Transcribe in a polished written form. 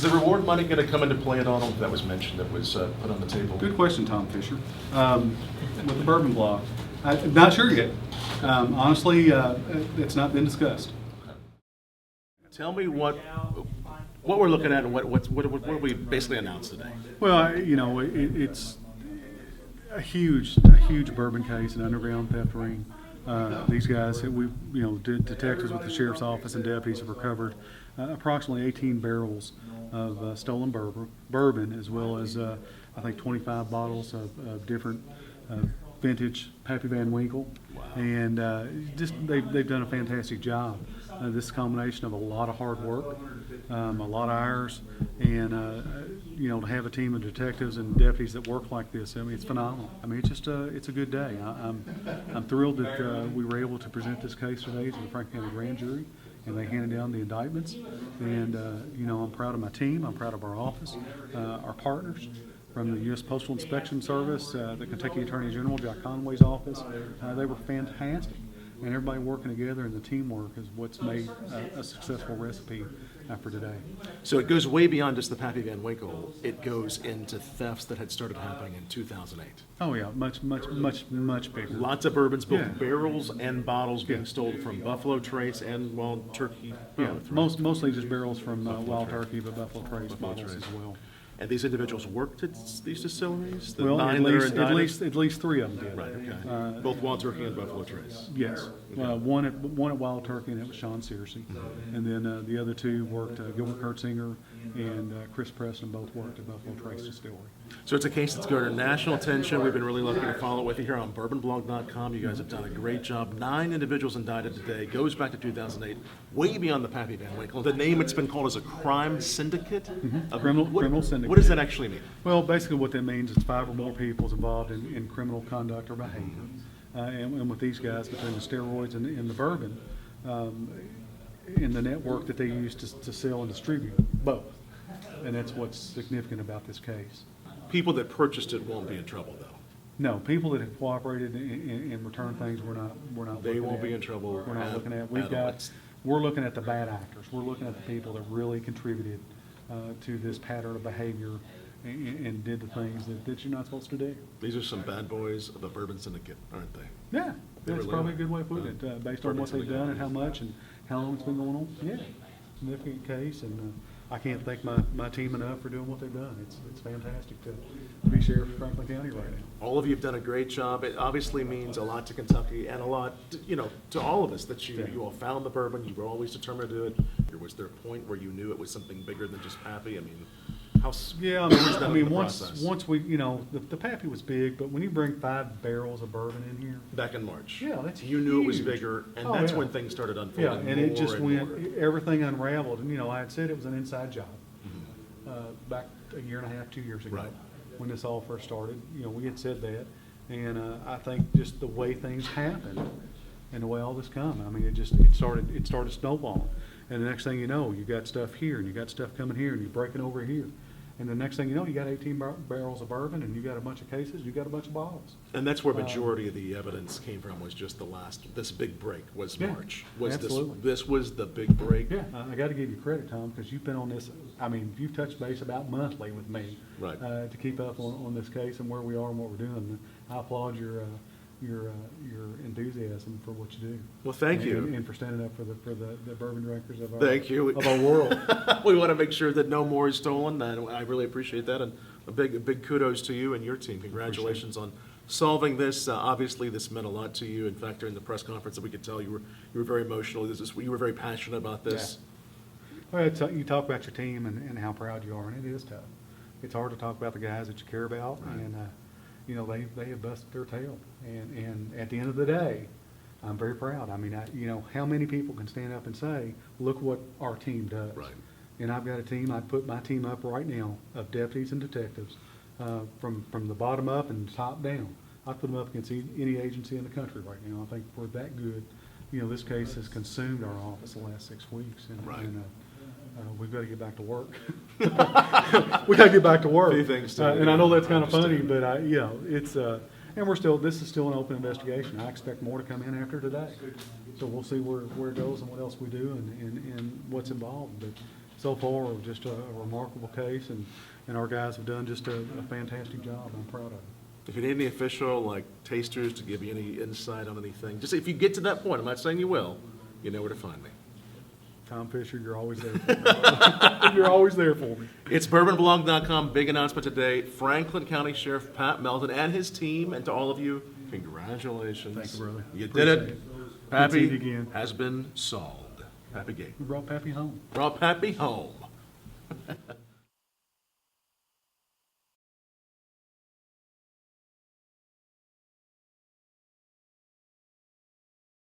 the reward money going to come into play at all? That was mentioned, that was put on the table. Good question, Tom Fisher. With the bourbon block, I'm not sure yet. Honestly, it's not been discussed. Tell me what we're looking at and what we basically announced today. Well, it's a huge bourbon case, an underground theft ring. These guys, detectives with the sheriff's office and deputies have recovered approximately 18 barrels of stolen bourbon, as well as I think 25 bottles of different vintage Pappy Van Winkle. Wow. And they've done a fantastic job. This is a combination of a lot of hard work, a lot of hours, and to have a team of detectives and deputies that work like this, I mean, it's phenomenal. I mean, it's just it's a good day. I'm thrilled that we were able to present this case today to the Franklin County Grand Jury, and they handed down the indictments. And I'm proud of my team. I'm proud of our office, our partners from the U.S. Postal Inspection Service, the Kentucky Attorney General, Jack Conway's office. They were fantastic. And everybody working together and the teamwork is what's made a successful recipe for today. So it goes way beyond just the Pappy Van Winkle. It goes into thefts that had started happening in 2008. Oh yeah, much bigger. Lots of bourbons, both Yeah. barrels and bottles being stolen from Buffalo Trace and Wild Turkey. Yeah, both, right? mostly just barrels from Wild Trace. Turkey, but Buffalo Trace bottles Trace. as well. And these individuals worked at these distilleries? The Well, nine that are indicted? at least three of them did. Right, okay. Both Wild Turkey and Buffalo Trace. Yes, one at Wild Turkey, and it was Sean Searcy, and then the other two worked. Gilbert Kurtzinger and Chris Preston both worked at Buffalo Trace Distillery. So it's a case that's garnered national attention. We've been really lucky to follow it with you here on bourbonblog.com. You guys have done a great job. 9 individuals indicted today. Goes back to 2008, way beyond the Pappy Van Winkle. The name it's been called is a crime syndicate? Criminal syndicate. What does that actually mean? Well, basically what that means is 5 or more people involved in criminal conduct or behavior. And with these guys, between the steroids and the bourbon, in the network that they use to sell and distribute, both. And that's what's significant about this case. People that purchased it won't be in trouble, though. No, people that have cooperated and returned things, we're not. They looking won't at. be in trouble. We're not looking at. all. We're looking at the bad actors. We're looking at the people that really contributed to this pattern of behavior and did the things that you're not supposed to do. These are some bad boys of the Bourbon Syndicate, aren't they? Yeah, that's really probably are. a good way of putting it, based on Bourbon what they've Syndicate. done and how much and how long it's been going on. Yeah, significant case, and I can't thank my team enough for doing what they've done. It's fantastic to be sheriff of Franklin County right now. All of you have done a great job. It obviously means a lot to Kentucky and a lot, to all of us that you all found the bourbon. You were always determined to do it. Was there a point where you knew it was something bigger than just Pappy? I mean, Yeah, once we, the Pappy was big, but when you bring 5 barrels of bourbon in here, back in March. Yeah, that's You knew it was huge. bigger, and Oh, that's yeah. when things started yeah, unfolding. and it more just and went, more. everything unraveled, and I had said it was an inside job back a year and a half, 2 years ago, Right. when this all first started. We had said that, and I think just the way things happened and the way all this come, I mean, it started snowballing, and the next thing you know, you got stuff here, and you got stuff coming here, and you're breaking over here. And the next thing you know, you got 18 barrels of bourbon, and you got a bunch of cases, you got a bunch of bottles. And that's where majority of the evidence came from, was just this big break was Yeah, March. Was absolutely. This was the big break? Yeah, I got to give you credit, Tom, because you've been on this. I mean, you've touched base about monthly with me, Right. To keep up on this case and where we are and what we're doing. I applaud your enthusiasm for what you do. Well, thank you. and for standing up for the bourbon directors of our Thank you. of our world. We want to make sure that no more is stolen, and I really appreciate that. And a big kudos to you and your team. Congratulations on solving this. Obviously, this meant a lot to you. In fact, during the press conference, that we could tell you were very emotional. You were very passionate about this. Well, you talk about your team and how proud you are, and it is tough. It's hard to talk about the guys that you care about, Right. and they have busted their tail. And at the end of the day, I'm very proud. I mean, how many people can stand up and say, "Look what our team does." Right. And I've got a team. I put my team up right now of deputies and detectives, from the bottom up and top down. I put them up against any agency in the country right now. I think we're that good. This case has consumed our office the last 6 weeks, and, Right. we've got to get back to work. We got to get back to work. Few things to do. And I know that's kind of funny, understand. but it's and this is still an open investigation. I expect more to come in after today. So we'll see where it goes and what else we do and what's involved. But so far, just a remarkable case, and our guys have done just a fantastic job. I'm proud of them. If you need any official, like, tasters to give you any insight on anything, just if you get to that point, I'm not saying you will, you know where to find me. Tom Fisher, you're always there for me. You're always there for me. It's bourbonblog.com. Big announcement today. Franklin County Sheriff Pat Melton and his team, and to all of you, congratulations. Thank you, brother. You Appreciate did it. it. Pappy Good to see you again. has been solved. Pappy Gate. We brought Pappy home. Brought Pappy home.